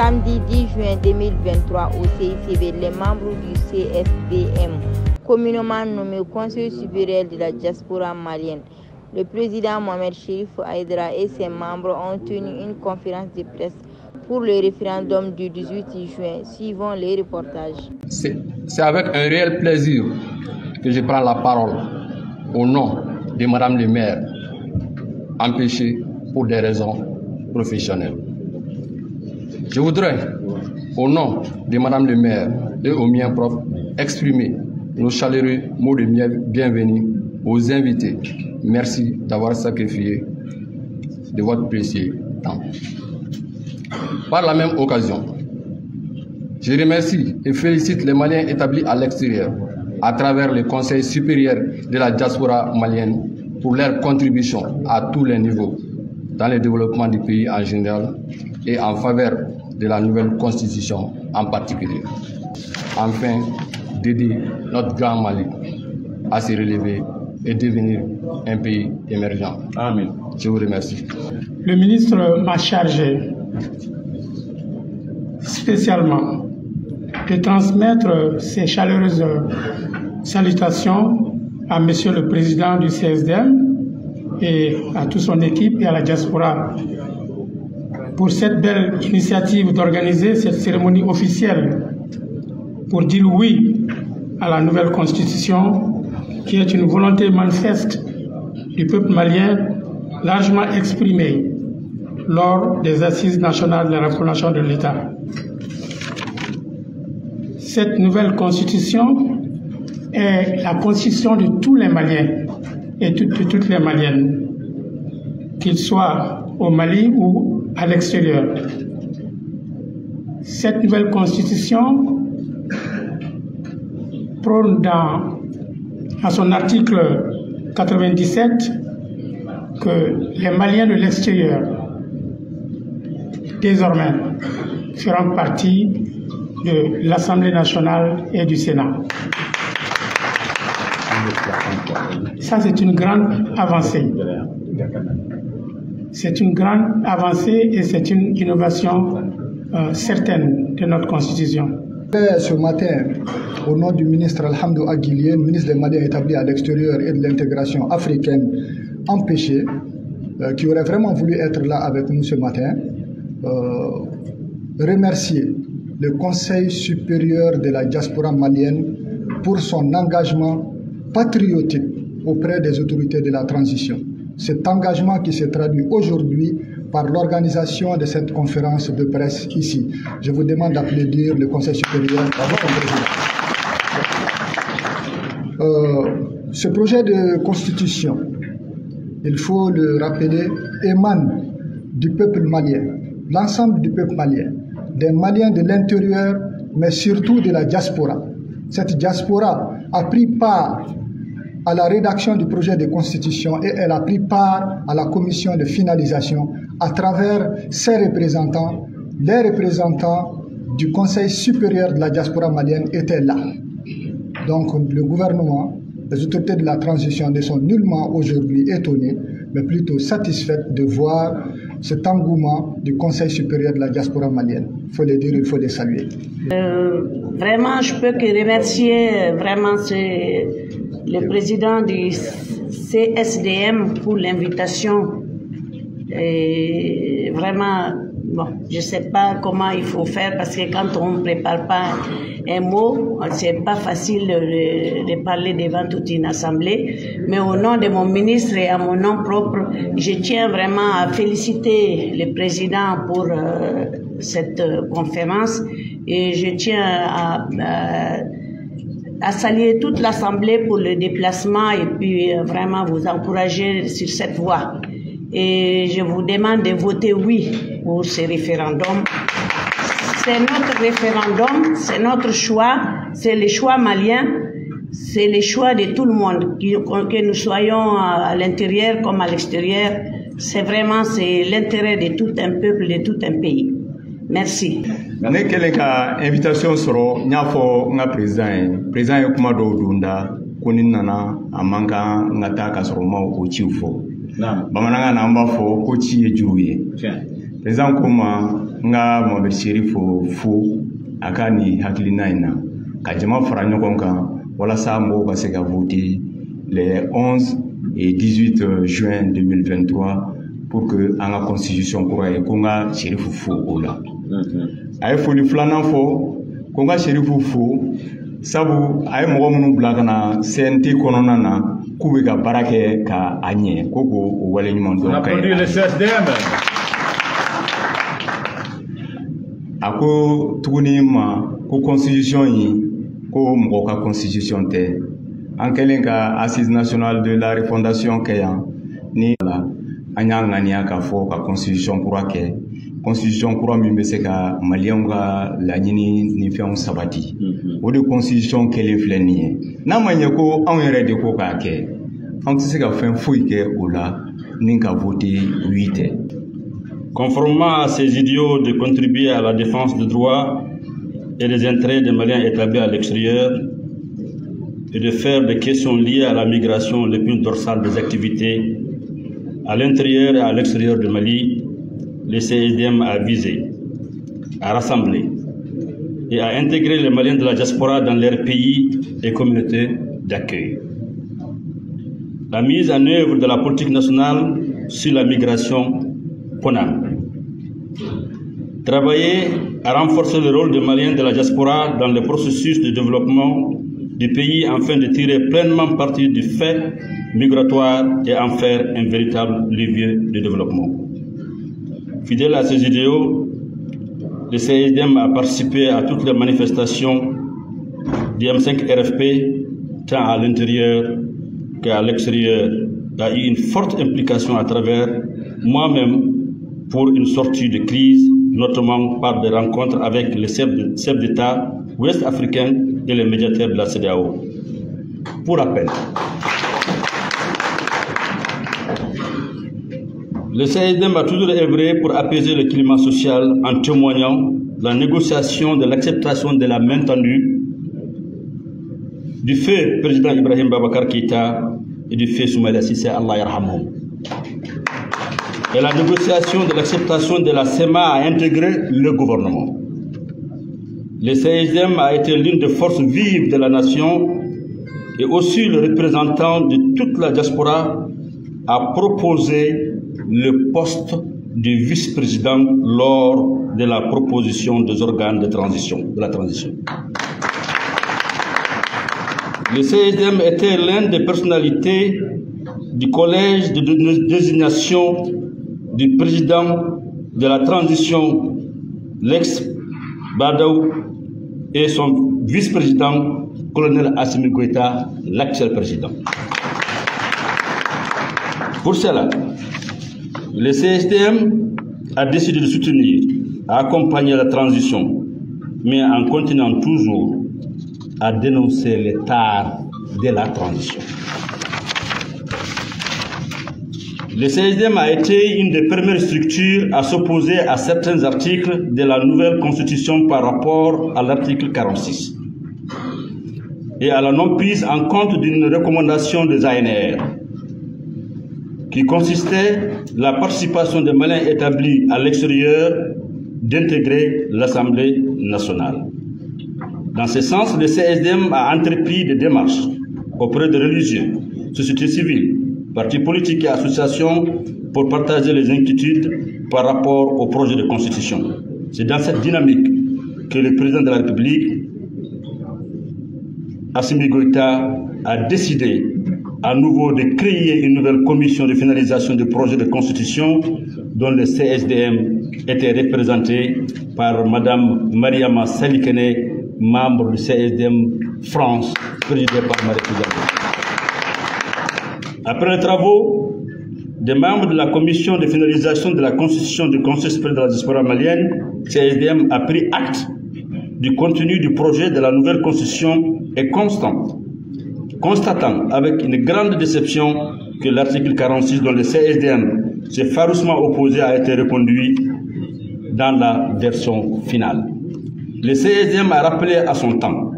Samedi 10 juin 2023 au CICB, les membres du CSDM, communément nommé Conseil supérieur de la diaspora malienne, le président Mohamed Chérif Aïdara et ses membres ont tenu une conférence de presse pour le référendum du 18 juin. Suivant les reportages. C'est avec un réel plaisir que je prends la parole au nom de Madame le maire, empêchée pour des raisons professionnelles. Je voudrais, au nom de Madame le maire et au mien propre, exprimer nos chaleureux mots de bienvenue aux invités. Merci d'avoir sacrifié de votre précieux temps. Par la même occasion, je remercie et félicite les Maliens établis à l'extérieur à travers le Conseil supérieur de la diaspora malienne pour leur contribution à tous les niveaux dans le développement du pays en général et en faveur de la nouvelle constitution en particulier. Enfin, d'aider notre grand Mali à se relever et devenir un pays émergent. Amen. Je vous remercie. Le ministre m'a chargé spécialement de transmettre ses chaleureuses salutations à Monsieur le Président du CSDM et à toute son équipe et à la diaspora pour cette belle initiative d'organiser cette cérémonie officielle pour dire oui à la nouvelle constitution qui est une volonté manifeste du peuple malien largement exprimée lors des assises nationales de la refondation de l'État. Cette nouvelle constitution est la constitution de tous les Maliens et de toutes les Maliennes, qu'ils soient au Mali ou à l'extérieur. Cette nouvelle constitution prône dans son article 97 que les Maliens de l'extérieur, désormais, feront partie de l'Assemblée nationale et du Sénat. Ça, c'est une grande avancée. C'est une grande avancée et c'est une innovation certaine de notre Constitution. Ce matin, au nom du ministre Alhamdou Aguilien, ministre des Maliens établis à l'extérieur et de l'intégration africaine, empêché, qui aurait vraiment voulu être là avec nous ce matin, remercier le Conseil supérieur de la diaspora malienne pour son engagement patriotique auprès des autorités de la transition. Cet engagement qui se traduit aujourd'hui par l'organisation de cette conférence de presse ici. Je vous demande d'applaudir le Conseil supérieur à votre président. Ce projet de constitution, il faut le rappeler, émane du peuple malien, l'ensemble du peuple malien, des Maliens de l'intérieur, mais surtout de la diaspora. Cette diaspora a pris part à la rédaction du projet de constitution et elle a pris part à la commission de finalisation à travers ses représentants. Les représentants du Conseil supérieur de la diaspora malienne étaient là. Donc le gouvernement, les autorités de la transition ne sont nullement aujourd'hui étonnés, mais plutôt satisfaits de voir cet engouement du Conseil supérieur de la diaspora malienne. Il faut le dire, il faut le saluer. Vraiment, je peux que remercier vraiment le président du CSDM pour l'invitation. Et vraiment, bon, je ne sais pas comment il faut faire parce que quand on ne prépare pas un mot, c'est pas facile de parler devant toute une assemblée. Mais au nom de mon ministre et à mon nom propre, je tiens vraiment à féliciter le président pour cette conférence et je tiens à saluer toute l'assemblée pour le déplacement et puis vraiment vous encourager sur cette voie. Et je vous demande de voter oui pour ce référendum. C'est notre référendum, c'est notre choix, c'est le choix malien, c'est le choix de tout le monde, que nous soyons à l'intérieur comme à l'extérieur. C'est vraiment l'intérêt de tout un peuple, de tout un pays. Merci. Ne kelen ka invitation soro nya fo nga président e kuma do dunda koni nana amanga ngata ka soro ma ko chiufo bamananga na mba fo ko chi e juye président kuma nga Mohamed Chérif Fo akani hakilina ina ka jama fara ɲɔgɔn kan walasa mɔgɔw ka se ka voter les 11 et 18 juin 2023 pour que an ka constitution kura ye ko nga Chérif Fo o la a ye foli filanan fɔ ko nga Chérif Fo sabu a ye mɔgɔ minnu bila ka na CNT kɔnɔna na k'u bɛ ka baara kɛ ka a ɲɛ ko k'o wale ɲuman dɔn ka ye a ko tuguni ma ko constitution in ko mɔgɔ ka constitution tɛ an kɛlen ka assise nationale de la refondation kɛ yan ni la an y'a ŋaniya k'a fɔ ka constitution kura kɛ constitution kura min bɛ se ka maliyɛnw ka laɲini ni fɛnw sabati o de constitution kelen filɛ nin ye n'a ma ɲɛ ko anw yɛrɛ de ko k'a kɛ anw tɛ se ka fɛn foyi kɛ o la ni ka voter oui tɛ. Conformément à ces idéaux de contribuer à la défense des droits et des intérêts des Maliens établis à l'extérieur et de faire des questions liées à la migration l'épine dorsale des activités à l'intérieur et à l'extérieur du Mali, le CSDM a visé à rassembler et à intégrer les Maliens de la diaspora dans leur pays et communautés d'accueil. La mise en œuvre de la politique nationale sur la migration PONAM. Travailler à renforcer le rôle des Maliens de la diaspora dans le processus de développement du pays afin de tirer pleinement parti du fait migratoire et en faire un véritable levier de développement. Fidèle à ces idéaux, le CSDM a participé à toutes les manifestations du M5 RFP, tant à l'intérieur qu'à l'extérieur. Il a eu une forte implication à travers moi-même pour une sortie de crise, notamment par des rencontres avec les chefs d'État ouest-africains et les médiateurs de la CEDEAO. Pour rappel, le CSDM a toujours œuvré pour apaiser le climat social en témoignant la négociation de l'acceptation de la main tendue du feu président Ibrahim Babakar Keïta et du feu Soumaïla Cissé, Allah yarhamhum. Et la négociation de l'acceptation de la CEMA a intégré le gouvernement. Le CSDM a été l'une des forces vives de la nation et aussi le représentant de toute la diaspora a proposé le poste de vice-président lors de la proposition des organes de la transition. Le CSDM était l'une des personnalités du collège de désignation du président de la transition, l'ex-Badaou, et son vice-président, colonel Assimi Goïta, l'actuel président. Pour cela, le CSDM a décidé de soutenir, accompagner la transition, mais en continuant toujours à dénoncer les tares de la transition. Le CSDM a été une des premières structures à s'opposer à certains articles de la nouvelle constitution par rapport à l'article 46 et à la non-prise en compte d'une recommandation des ANR qui consistait la participation des Maliens établis à l'extérieur d'intégrer l'Assemblée nationale. Dans ce sens, le CSDM a entrepris des démarches auprès de religieux, sociétés civiles, partis politiques et associations pour partager les inquiétudes par rapport au projet de constitution. C'est dans cette dynamique que le président de la République, Assimi Goïta, a décidé à nouveau de créer une nouvelle commission de finalisation du projet de constitution dont le CSDM était représenté par Mme Mariama Salikene, membre du CSDM France, présidé par Marie Koudiaby. Après les travaux des membres de la commission de finalisation de la constitution du Conseil supérieur de la diaspora malienne, CSDM a pris acte du contenu du projet de la nouvelle constitution et constatant avec une grande déception que l'article 46 dont le CSDM s'est farouchement opposé a été reconduit dans la version finale. Le CSDM a rappelé à son temps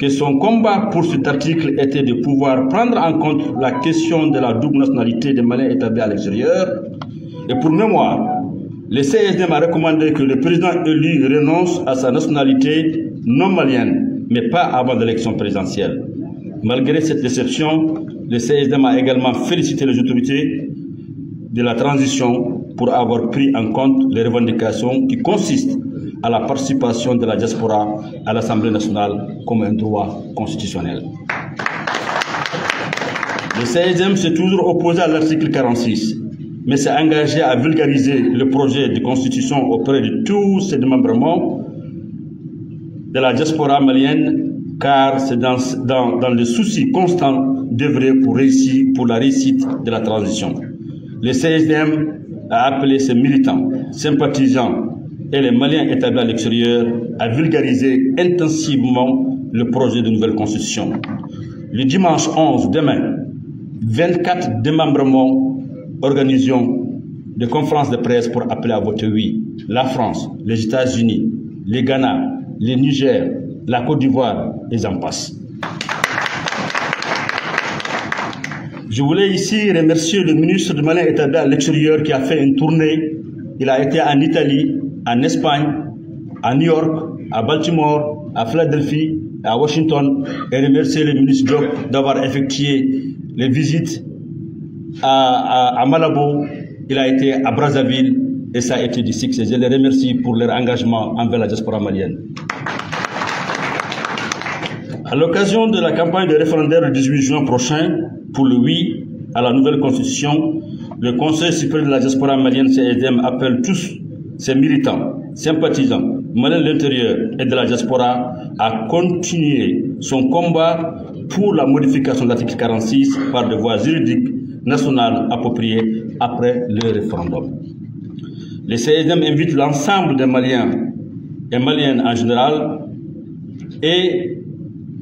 que son combat pour cet article était de pouvoir prendre en compte la question de la double nationalité des Maliens établis à l'extérieur. Et pour mémoire, Le CSDM a recommandé que le président élu renonce à sa nationalité non malienne, mais pas avant l'élection présidentielle. Malgré cette déception, le CSDM a également félicité les autorités de la transition pour avoir pris en compte les revendications qui consistent à la participation de la diaspora à l'Assemblée nationale comme un droit constitutionnel. Le CSDM s'est toujours opposé à l'article 46, mais s'est engagé à vulgariser le projet de constitution auprès de tous ses démembrements de la diaspora malienne, car c'est dans le souci constant d'œuvrer pour la réussite de la transition. Le CSDM a appelé ses militants, sympathisants et les Maliens établis à l'extérieur à vulgariser intensivement le projet de nouvelle constitution. Le dimanche 11, demain, 24 démembrements organiseront des conférences de presse pour appeler à voter oui. La France, les États-Unis, le Ghana, le Niger, la Côte d'Ivoire, et j'en passe. Je voulais ici remercier le ministre de Maliens établi à l'extérieur qui a fait une tournée. Il a été en Italie, en Espagne, à New York, à Baltimore, à Philadelphie, à Washington, et remercier le ministre Diop d'avoir effectué les visites à Malabo. Il a été à Brazzaville et ça a été du succès. Je les remercie pour leur engagement envers la diaspora malienne. À l'occasion de la campagne de référendaire du 18 juin prochain, pour le oui à la nouvelle constitution, le Conseil supérieur de la diaspora malienne CSDM appelle tous ses militants, sympathisants, maliens de l'intérieur et de la diaspora à continuer son combat pour la modification de l'article 46 par des voies juridiques nationales appropriées après le référendum. Le CSDM invite l'ensemble des Maliens et Maliennes en général et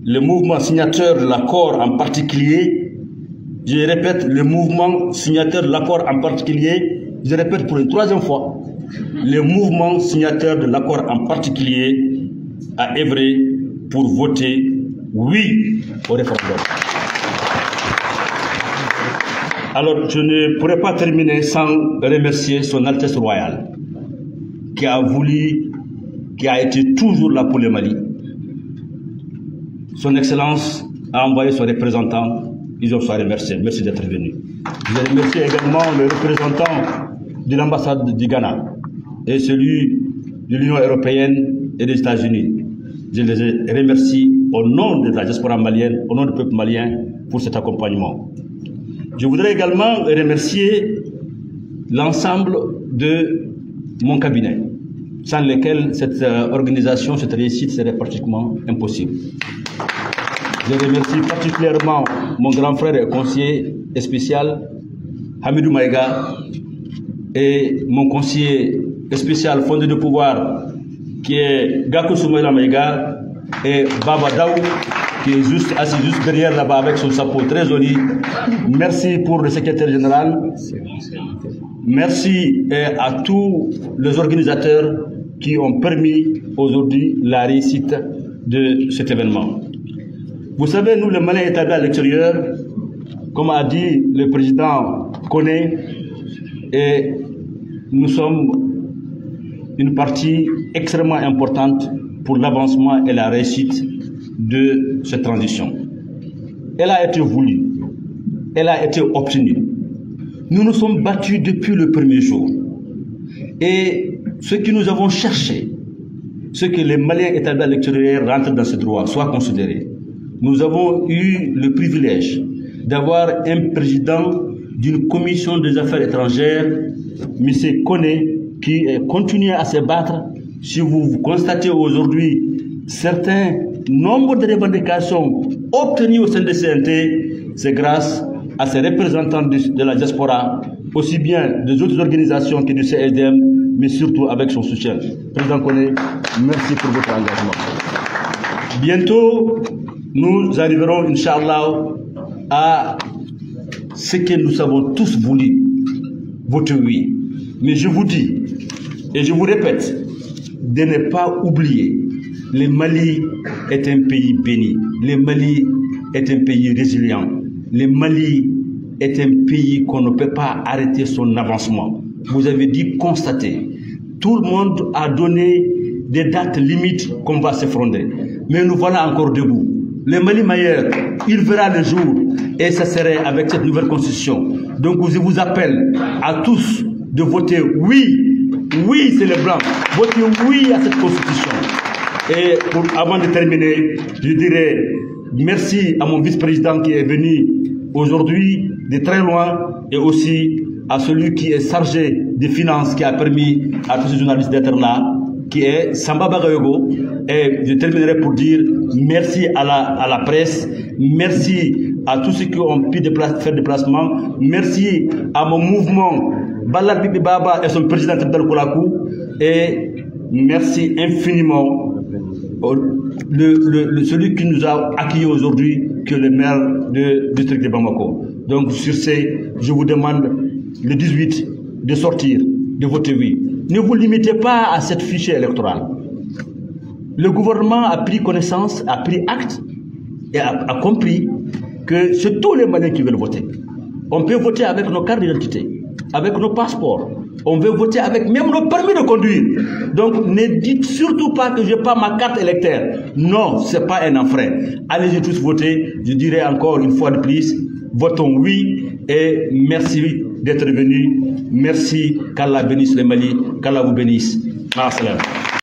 le mouvement signateur de l'accord en particulier, je répète, le mouvement signateur de l'accord en particulier, je répète pour une troisième fois, le mouvement signateur de l'accord en particulier a œuvré pour voter oui au référendum. Alors, je ne pourrais pas terminer sans remercier son Altesse Royale, qui a été toujours là pour le Mali. Son Excellence a envoyé son représentant, ils ont soit remercié. Merci d'être venu. Je remercie également le représentant de l'ambassade du Ghana et celui de l'Union européenne et des États-Unis. Je les remercie au nom de la diaspora malienne, au nom du peuple malien, pour cet accompagnement. Je voudrais également remercier l'ensemble de mon cabinet, sans lequel cette organisation, cette réussite serait pratiquement impossible. Je remercie particulièrement mon grand frère et conseiller spécial, Hamidou Maïga, et mon conseiller spécial fondé de pouvoir, qui est Gakou Soumaïla Maïga, et Baba Daou, qui est assis juste derrière là-bas avec son chapeau très joli. Merci pour le secrétaire général. Merci à tous les organisateurs qui ont permis aujourd'hui la réussite de cet événement. Vous savez, nous, les Maliens établis à l'extérieur, comme a dit le président Koné, et nous sommes une partie extrêmement importante pour l'avancement et la réussite de cette transition. Elle a été voulue, elle a été obtenue. Nous nous sommes battus depuis le premier jour. Et ce que nous avons cherché, ce que les Maliens établis à l'extérieur rentrent dans ce droit, soit considéré. Nous avons eu le privilège d'avoir un président d'une commission des affaires étrangères, M. Koné, qui continue à se battre. Si vous constatez aujourd'hui certains nombres de revendications obtenues au sein de CNT, c'est grâce à ces représentants de la diaspora, aussi bien des autres organisations que du CSDM, mais surtout avec son soutien. Président Koné, merci pour votre engagement. Bientôt, nous arriverons, Inch'Allah, à ce que nous avons tous voulu, voter oui. Mais je vous dis, et je vous répète, de ne pas oublier, le Mali est un pays béni, le Mali est un pays résilient, le Mali est un pays qu'on ne peut pas arrêter son avancement. Vous avez dit constater, tout le monde a donné des dates limites qu'on va s'effondrer. Mais nous voilà encore debout. Le Mali meilleur, il verra le jour et ça serait avec cette nouvelle constitution. Donc je vous appelle à tous de voter oui. Oui, c'est les Blancs. Votez oui à cette constitution. Et avant de terminer, je dirais merci à mon vice-président qui est venu aujourd'hui de très loin et aussi à celui qui est chargé des finances qui a permis à tous ces journalistes d'être là, qui est Samba Bagayogo. Et je terminerai pour dire merci à la presse, merci à tous ceux qui ont pu faire des déplacements, merci à mon mouvement Balad Bibi Baba et son président Tibdal Koulakou, et merci infiniment celui qui nous a accueillis aujourd'hui, que le maire du district de Bamako. Donc sur ce, je vous demande le 18 de sortir, de voter oui. Ne vous limitez pas à cette fichier électorale. Le gouvernement a pris connaissance, a pris acte et a compris que c'est tous les Maliens qui veulent voter. On peut voter avec nos cartes d'identité, avec nos passeports. On veut voter avec même nos permis de conduire. Donc ne dites surtout pas que je n'ai pas ma carte électeur. Non, ce n'est pas un enfrein. Allez-y tous voter. Je dirais encore une fois de plus, votons oui et merci d'être venus. Merci, qu'Allah bénisse le Mali, qu'Allah vous bénisse. Assalam.